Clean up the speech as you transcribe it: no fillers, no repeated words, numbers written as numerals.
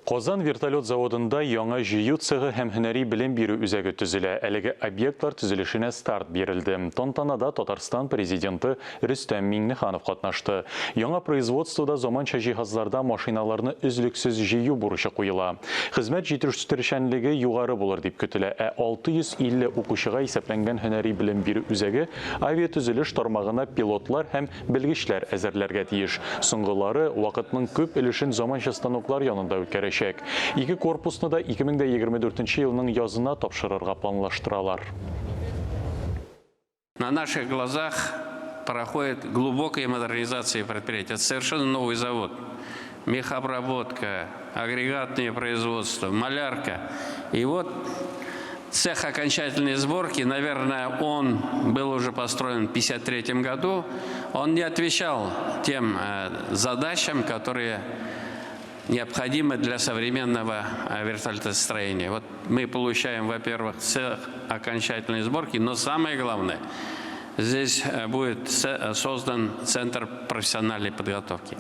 Qozan вертолет заводында яңа жүйе цехы һәм һөнәри белем бирү үзәге төзелә. Әлеге объектлар төзелешенә старт бирелде. Тантанада Татарстан президенты Рөстәм Миңнеханов катнашты. Яңа производствода заманча җиһазларда машиналарны үзлексез җыю бурычы куела. Хезмәт җитештерүчәнлеге югары булыр дип көтелә. 650 укучыга исәпләнгән һөнәри белем бирү үзәге авиатөзелеш тармагына пилотлар һәм белгечләр әзерләргә тиеш. Соңгылары вакытның күп өлешен заманча станоклар янында үткәрә. Ике корпусны да 2024 елның язына тапшырырга планлаштыралар. На наших глазах проходит глубокая модернизация предприятия. Это совершенно новый завод. Мехобработка, агрегатное производство, малярка. И вот цех окончательной сборки, наверное, он был уже построен в 1953 году. Он не отвечал тем задачам, которые необходимы для современного вертолетостроения. Вот мы получаем, во-первых, цех окончательной сборки, но самое главное, здесь будет создан центр профессиональной подготовки.